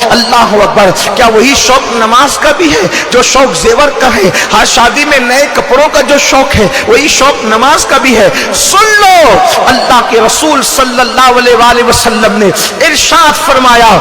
अल्लाह अकबर। क्या वही शौक नमाज का भी है जो शौक जेवर का है? हर शादी में नए कपड़ों का जो शौक है वही शौक नमाज का भी है। सुन लो, अल्लाह के रसूल सल्लल्लाहु अलैहि वसल्लम ने इरशाद फरमाया।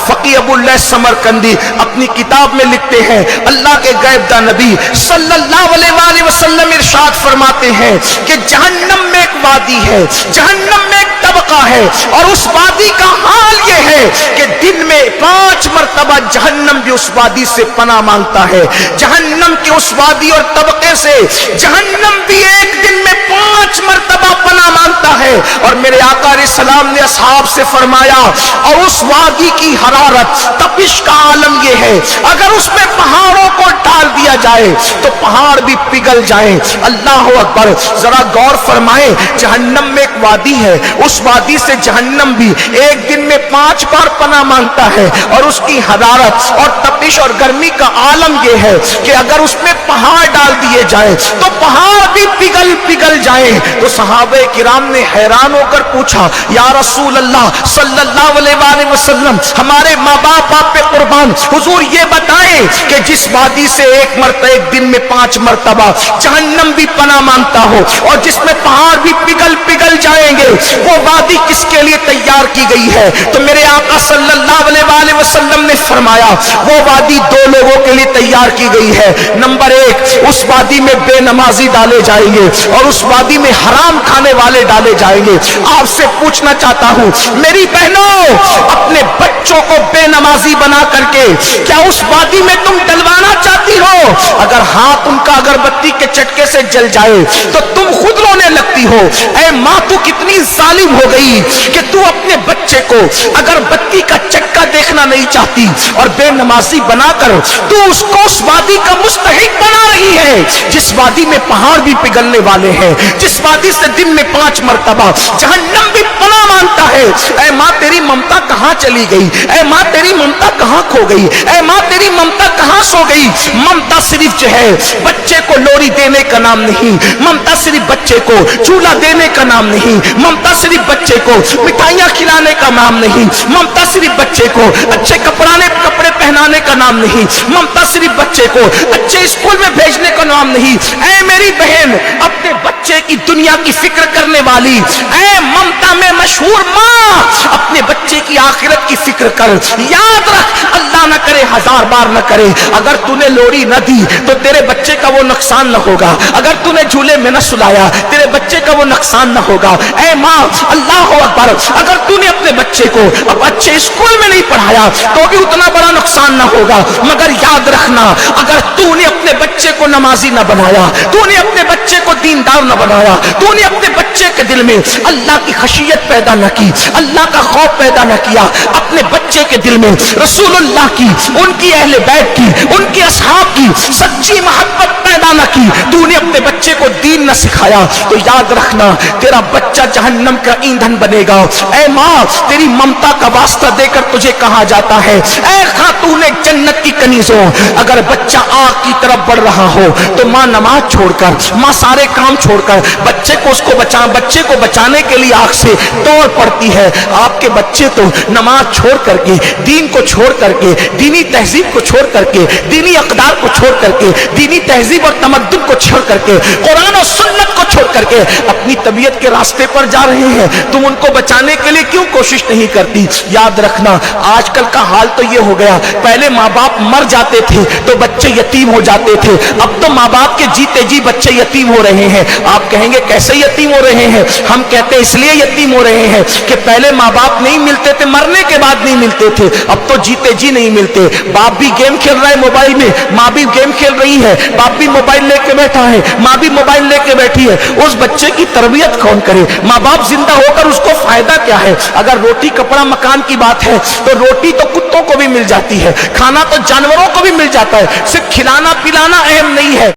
फकीह अबुल्लाह समरकंदी अपनी किताब में लिखते हैं, अल्लाह के गैबदा नबी सल्लल्लाहु अलैहि वसल्लम इरशाद फरमाते हैं कि जहन्नम में एक वादी है, जहन्नम में एक तबका है, और उस वादी का हाल ये है कि दिन में 5 मरतबा जहन्नम भी उस वादी से पनाह मांगता है। जहन्नम के उस वादी और तबके से जहन्नम भी एक दिन में 5 मरतबा पनाह मांगता है। और मेरे आका अलैहिस्सलाम ने असहाब से फरमाया, और उस वादी की हरारत तपिश का आलम ये है, अगर उसमें पहाड़ों को डाल दिया जाए तो पहाड़ भी पिघल जाए। अल्लाह अकबर। जरा गौर फरमाए, जहन्नम में एक वादी है, उस वादी से जहन्नम भी एक दिन में 5 बार पनाह मांगता है, और उसकी हरारत और तपिश और गर्मी का आलम यह है कि अगर उसमें पहाड़ डाल दिए जाए तो पहाड़ भी पिघल जाए। तो सहाबे किराम ने हैरान होकर पूछा, या रसूल अल्लाह सल्लल्लाहु अलैहि वसल्लम, हमारे माँ बाप आप पे कुर्बान, हुजूर ये बताएं कि जिस वादी से एक दिन में 5 मरतबा जहन्नम भी पनाह मांगता हो और जिसमें पहाड़ भी पिघल जाएंगे, वो वादी किसके लिए तैयार की गई है? तो मेरे आका सल्लल्लाहु अलैहि वसल्लम ने फरमाया, वो वादी 2 लोगों के लिए तैयार की गई है। नंबर 1, उस वादी में बेनमाजी डाले जाएंगे और उस वादी में हराम खाने वाले डाले जाएंगे। आपसे पूछना चाहता हूं मेरी बहनों, अपने बच्चों को बेनमाजी बना करके क्या उस वादी में तुम डलवाना चाहती हो? अगर हाथ उनका अगरबत्ती के चटके से जल जाए तो तुम खुद रोने लगती हो। ऐ माँ, तू कितनी जालिम हो गई कि तू अपने बच्चे को अगरबत्ती का चटका देखना नहीं चाहती और बेनमाजी बनाकर तू उसको उस वादी का मुस्तहिक बना रही है जिस वादी में पहाड़ भी पिघलने वाले हैं, जिस वादी से दिन में 5 मरतबा जहन्नम भी पनाह मांगता है। ऐ माँ, तेरी ममता कहाँ चली गई? ऐ माँ, तेरी ममता कहाँ खो गई? ऐ माँ, तेरी ममता कहाँ सो गई? ममता सिर्फ जो है बच्चे को लोरी देने का नाम नहीं, ममता सिर्फ बच्चे को चूल्हा देने का नाम नहीं, ममता सिर्फ बच्चे को मिठाइयाँ खिलाने का नाम नहीं, ममता सिर्फ बच्चे को अच्छे कपड़े पहनाने का नाम नहीं, ममता सिर्फ बच्चे को अच्छे स्कूल में भेजने का नाम नहीं। ऐ मेरी बहन, अपने बच्चे की दुनिया की फिक्र करने वाली, ऐ ममता में मशहूर माँ, अपने बच्चे की आखिरत की फिक्र कर। याद रख, अल्लाह न करे, 1000 बार न करे, अगर तूने लोरी न दी तो तेरे बच्चे का वो नुकसान न होगा। अगर तूने झूले में न सुलाया तेरे बच्चे का वो नुकसान न होगा। ऐ माँ, अल्लाह अकबर, अगर तूने अपने बच्चे को अब अच्छे स्कूल में नहीं पढ़ाया तो भी उतना बड़ा नुकसान न होगा। मगर याद रखना, अगर तूने अपने बच्चे को नमाजी न बनाया, तूने अपने बच्चे को दीनदार न बनाया, तूने अपने बच्चे के दिल में अल्लाह की खशियत पैदा न की, अल्लाह का खौफ पैदा न किया, अपने बच्चे के दिल में रसूलुल्लाह की, उनकी अहले बैत की, उनके असहाब की सच्ची मोहब्बत पैदा न की, तूने अपने बच्चे को दीन न सिखाया, तो याद रखना तेरा बच्चा जहन्नम का ईंधन बनेगा। ऐ माँ, तेरी ममता का वास्ता देकर तुझे कहा जाता है, ऐ खातूने जन्नत की कनीजों, अगर बच्चा आग की तरफ बढ़ रहा हो तो माँ नमाज छोड़कर, माँ सारे काम छोड़कर बच्चे को बचाने के लिए आग से दौड़ पड़ती है। आपके बच्चे तो नमाज छोड़ करके, दीन को छोड़ करके, दीनी तहजीब को छोड़ करके, दीनी अक़दार को छोड़ करके, दीनी तहजीब और तमद्दुन को छोड़ करके, कुरान और सुन्नत को छोड़ करके अपनी तबीयत के रास्ते पर जा रहे हैं। तुम उनको बचाने के लिए क्यों कोशिश नहीं करती? याद रखना, आजकल का हाल तो ये हो गया, पहले माँ बाप मर जाते थे तो बच्चे यतीम हो जाते थे, अब तो माँ बाप के जीते जी बच्चे यतीम हो रहे हैं। आप कहेंगे कैसे यतीम हो रहे हैं? हम कहते हैं इसलिए यतीम हो रहे हैं कि पहले माँ बाप नहीं मिलते थे, मरने के बाद नहीं मिलते थे, अब तो जीते जी नहीं मिलते। बाप भी गेम खेल रहा है मोबाइल में, माँ भी गेम खेल रही है, बाप भी मोबाइल लेके बैठा है, माँ भी मोबाइल लेके बैठी है। उस बच्चे की तरबियत कौन करे? माँ बाप जिंदा होकर उसको फायदा क्या है? अगर रोटी कपड़ा मकान की बात है तो रोटी तो कुत्तों को भी मिल जाती है, खाना तो जानवरों को भी मिल जाता है, सिर्फ खिलाना पिलाना अहम नहीं है।